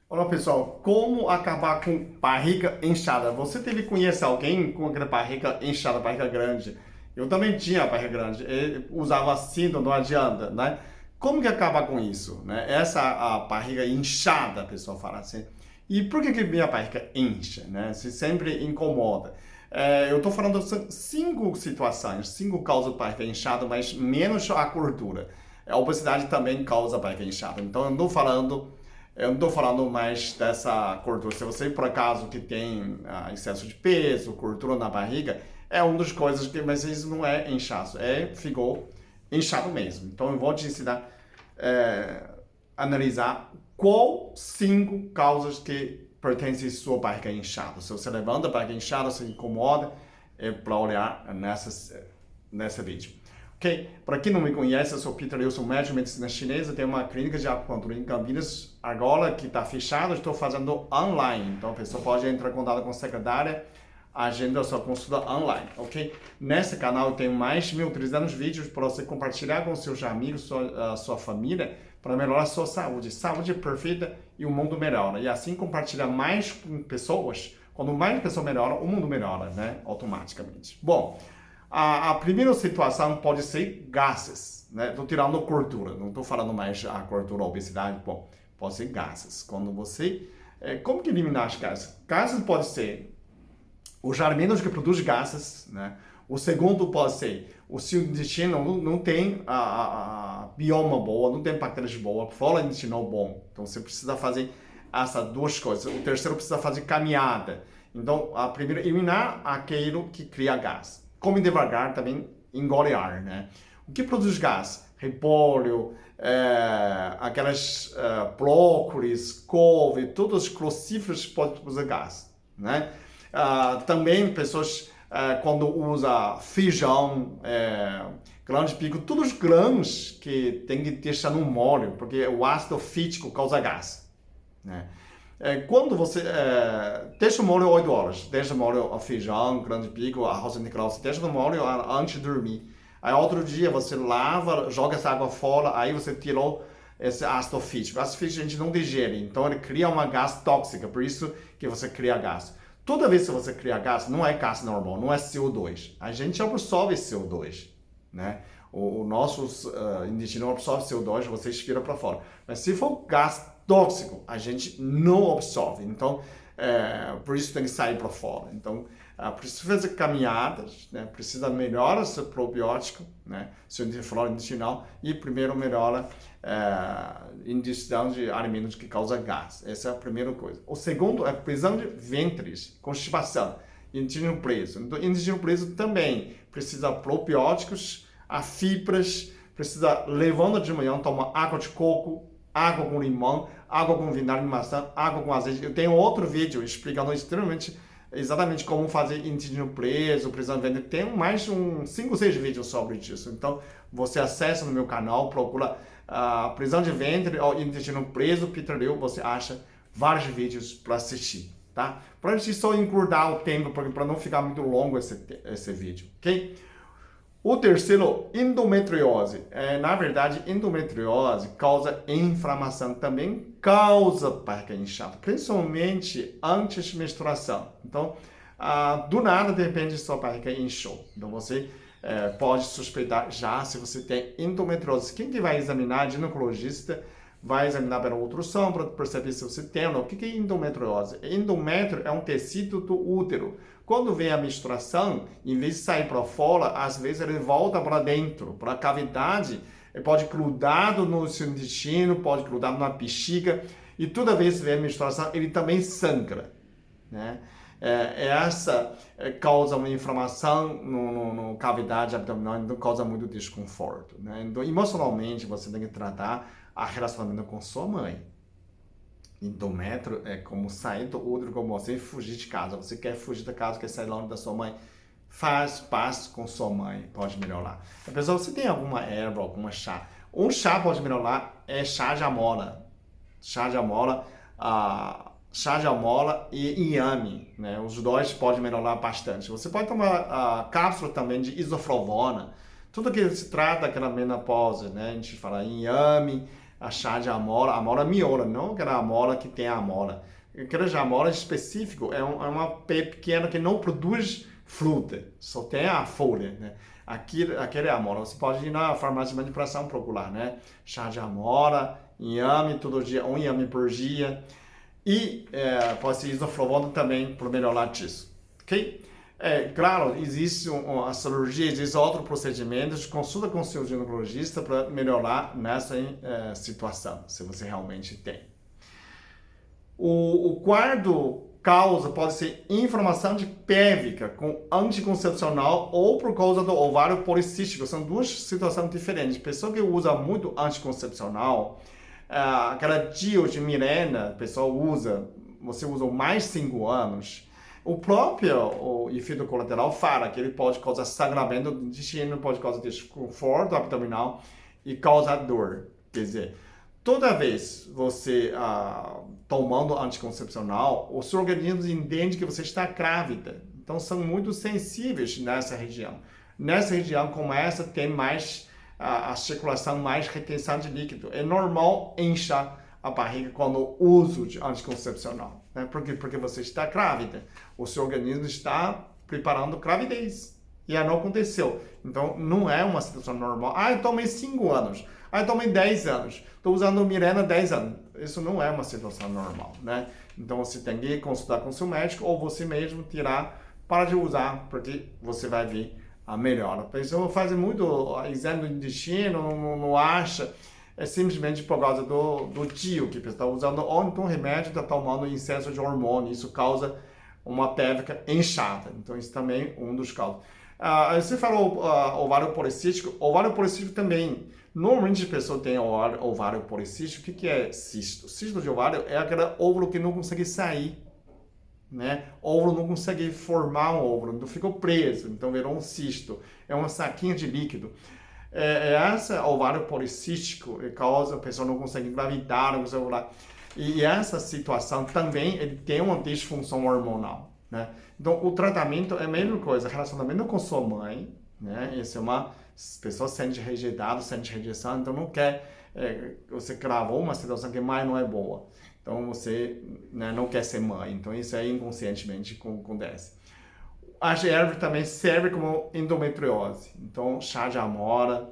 Olá pessoal, como acabar com barriga inchada? Você teve que conhecer alguém com aquela barriga inchada, barriga grande? Eu também tinha barriga grande, eu usava cinto, não adianta, né? Como que acabar com isso, né? Essa a barriga inchada, a pessoa fala assim. E por que minha barriga incha, né? Se sempre incomoda. Eu estou falando de cinco situações, cinco causas de barriga inchada, mas menos a gordura. A obesidade também causa barriga inchada. Então eu não estou falando mais dessa gordura. Se você, por acaso, que tem excesso de peso, gordura na barriga, é uma das coisas que, mas isso não é inchaço, ficou inchado mesmo. Então, eu vou te ensinar a analisar qual cinco causas que pertencem à sua barriga inchada. Se você levanta a barriga inchada, se incomoda, é para olhar nessa vídeo. Ok? Para quem não me conhece, eu sou Peter, eu sou médico de medicina chinesa, tenho uma clínica de acupuntura em Campinas, agora que está fechada, estou fazendo online, então a pessoa pode entrar em contato com a secretária, agenda a sua consulta online, ok? Nesse canal eu tenho mais de 1.300 vídeos para você compartilhar com seus amigos, sua família, para melhorar a sua saúde. Saúde perfeita e o mundo melhora. E assim compartilhar mais com pessoas, quando mais pessoas melhoram, o mundo melhora, né? Automaticamente. Bom, a primeira situação pode ser gases, né? Estou tirando gordura, não estou falando mais a gordura, a obesidade, bom, pode ser gases. Quando você, como que eliminar os gases? Gases pode ser os alimentos que produzem gases, né? O segundo pode ser o seu intestino não tem a bioma boa, não tem bactérias boas, flora intestinal bom. Então você precisa fazer essas duas coisas. O terceiro precisa fazer caminhada. Então, a primeira, eliminar aquilo que cria gás. Come devagar também, engole ar, né? O que produz gás? Repolho, brócolis, couve, todos os crucíferos podem produzir gás, né? Também pessoas quando usa feijão, grão de bico, todos os grãos que tem que deixar no molho, porque o ácido fítico causa gás, né? Quando você deixa o molho 8 horas, deixa o molho feijão, grão de bico, arroz integral, você deixa no molho antes de dormir. Aí outro dia você lava, joga essa água fora, aí você tirou esse ácido fítico. O ácido fítico a gente não digere, então ele cria uma gás tóxica, por isso que você cria gás. Toda vez que você cria gás, não é gás normal, não é CO2. A gente absorve CO2, né? O nosso intestino absorve CO2, você expira para fora. Mas se for gás tóxico, a gente não absorve. Então, por isso tem que sair para fora. Então, precisa fazer caminhadas, né? Precisa melhorar seu probiótico, né? Seu flora intestinal e primeiro melhora a ingestão de alimentos que causam gás. Essa é a primeira coisa. O segundo é prisão de ventres, constipação, intestino preso. Então, intestino preso também precisa de probióticos, fibras, precisa levando de manhã tomar água de coco, água com limão, água com vinagre de maçã, água com azeite. Eu tenho outro vídeo explicando exatamente como fazer intestino preso, prisão de ventre. Tem mais 5 ou 6 vídeos sobre isso. Então, você acessa no meu canal, procura prisão de ventre ou intestino preso, Peter Liu, você acha vários vídeos para assistir, tá? Para a gente só encurtar o tempo, para não ficar muito longo esse vídeo, ok? O terceiro, endometriose. Na verdade, endometriose causa inflamação, também causa barriga inchada, principalmente antes da menstruação. Então, do nada, de repente, sua barriga inchou. Então, você pode suspeitar já se você tem endometriose. Quem que vai examinar? Ginecologista vai examinar pela ultrassom para perceber se você tem ou não. O que é endometriose? Endométrio é um tecido do útero. Quando vem a menstruação, em vez de sair para fora, às vezes ele volta para dentro, para a cavidade. Ele pode grudar no seu intestino, pode grudar na bexiga. E toda vez que vem a menstruação, ele também sangra, né? Essa causa uma inflamação no cavidade abdominal, então causa muito desconforto, né? Então, emocionalmente, você tem que tratar a relacionamento com sua mãe. Endométrio é como sair do útero, como você fugir de casa. Você quer fugir da casa, quer sair longe da sua mãe, faz paz com sua mãe, pode melhorar. Apesar você tem alguma erva, alguma chá. Um chá pode melhorar, chá de amora. Chá de amora, chá de amora e inhame, né? Os dois podem melhorar bastante. Você pode tomar cápsula também de isoflavona. Tudo que se trata daquela menopausa, né? A gente fala inhame, a chá de amora miola, não aquela amora que tem a amora. Aquela de amora específico é uma pé pequena que não produz fruta, só tem a folha, né? Aquele é amora. Você pode ir na farmácia de manipulação procurar, né? Chá de amora, inhame todo dia, um inhame por dia. E pode ser isoflavona também para melhorar disso, ok? Claro, existe a cirurgia, existe outros procedimentos, consulta com o seu ginecologista para melhorar nessa situação, se você realmente tem. O quarto causa pode ser inflamação de pélvica com anticoncepcional ou por causa do ovário policístico. São duas situações diferentes. Pessoa que usa muito anticoncepcional, aquela DIU de Mirena, você usa mais 5 anos, o próprio efeito colateral fala que ele pode causar sangramento do intestino, pode causar desconforto abdominal e causar dor. Quer dizer, toda vez você tomando anticoncepcional, o seu organismo entende que você está grávida. Então, são muito sensíveis nessa região. Nessa região começa a ter mais a circulação, mais retenção de líquido. É normal inchar a barriga quando uso de anticoncepcional, né? Porque você está grávida. O seu organismo está preparando gravidez. E não aconteceu. Então, não é uma situação normal. Eu tomei 5 anos. Eu tomei 10 anos. Estou usando Mirena há 10 anos. Isso não é uma situação normal, né? Então, você tem que consultar com seu médico ou você mesmo para de usar, porque você vai ver a melhora. A pessoa faz muito exame do intestino, não acha. É simplesmente por causa do tio, que está usando ou então remédio, está tomando excesso de hormônio. Isso causa uma pélvica inchada. Então, isso também é um dos causas. Você falou ovário policístico. Ovário policístico também. Normalmente a pessoa tem ovário policístico. O que é cisto? Cisto de ovário é aquele óvulo que não consegue sair, né? O óvulo não consegue formar um óvulo, então ficou preso, então virou um cisto. É um saquinho de líquido. Esse ovário policístico causa a pessoa não consegue engravidar, não consegue ovular. E essa situação também ele tem uma disfunção hormonal, né? Então, o tratamento é a mesma coisa, relacionamento com sua mãe, né? Isso é uma pessoa sente rejeitado, sente rejeição, então não quer, você gravou uma situação que mãe não é boa. Então, você, né, não quer ser mãe. Então, isso aí inconscientemente acontece. A erva também serve como endometriose. Então, chá de amora,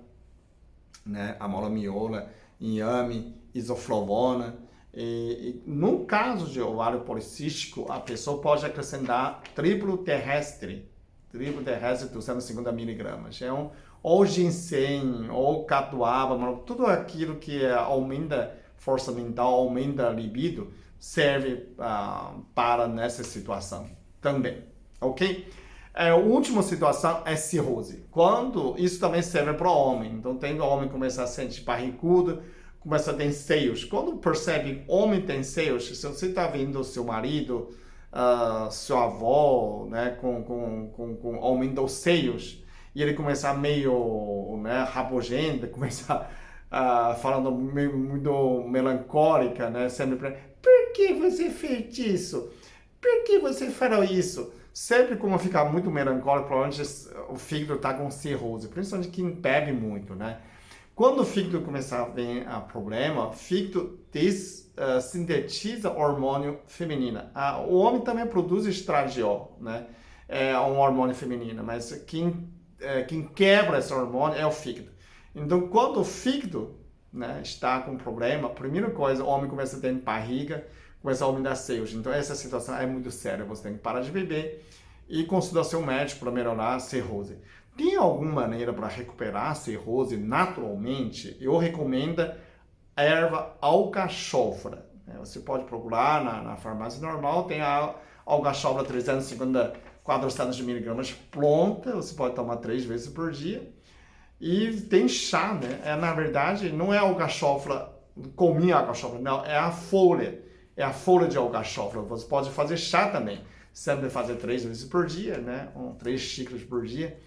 né, amora miola, inhame, isoflavona. E no caso de ovário policístico, a pessoa pode acrescentar triplo terrestre 250 miligramas. Ou ginseng, ou catuaba, tudo aquilo que aumenta força mental, aumenta a libido, serve para nessa situação também, ok? A última situação é cirrose. Quando isso também serve para o homem. Então, tem o homem começar a sentir barrigudo, começa a ter seios. Quando percebe homem tem seios, se você está vendo o seu marido, seu avô, né, com aumento dos seios, e ele começar meio, né, rabugento, começar falando muito melancólica, né, sempre por que você fez isso? Por que você falou isso? Sempre como ficar muito melancólico, provavelmente o fígado está com cirrose, principalmente quem bebe muito, né? Quando o fígado começar a ver problema, o fígado sintetiza hormônio feminino. O homem também produz estradiol, né? É um hormônio feminino, mas quem quebra esse hormônio é o fígado. Então, quando o fígado, né, está com problema, a primeira coisa, o homem começa a ter barriga, começa a aumentar seios. Então, essa situação é muito séria. Você tem que parar de beber e consultar seu médico para melhorar a cirrose. Tem alguma maneira para recuperar a cirrose naturalmente? Eu recomendo a erva alcachofra. Você pode procurar na farmácia normal, tem a alcachofra 350, 400 miligramas pronta, você pode tomar 3 vezes por dia. E tem chá, né? Na verdade, não é alcachofra, cominha alcachofra, não, é a folha. É a folha de alcachofra. Você pode fazer chá também. Sempre fazer 3 vezes por dia, né? 3 xícaras por dia.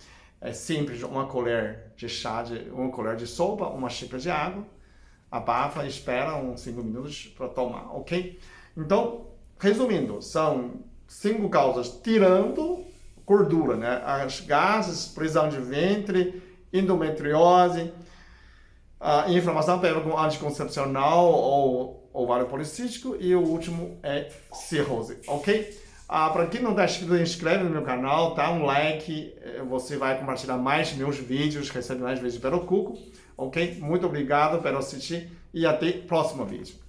É simples, uma colher de chá, uma colher de sopa, uma xícara de água, abafa e espera uns 5 minutos para tomar, ok? Então, resumindo, são 5 causas, tirando gordura, né? As gases, prisão de ventre, endometriose, inflamação pélvico anticoncepcional ou ovário policístico. E o último é cirrose, ok? Para quem não está inscrito, inscreve no meu canal, dá um like, você vai compartilhar mais meus vídeos, recebe mais vídeos pelo Cuco, ok? Muito obrigado por assistir e até o próximo vídeo.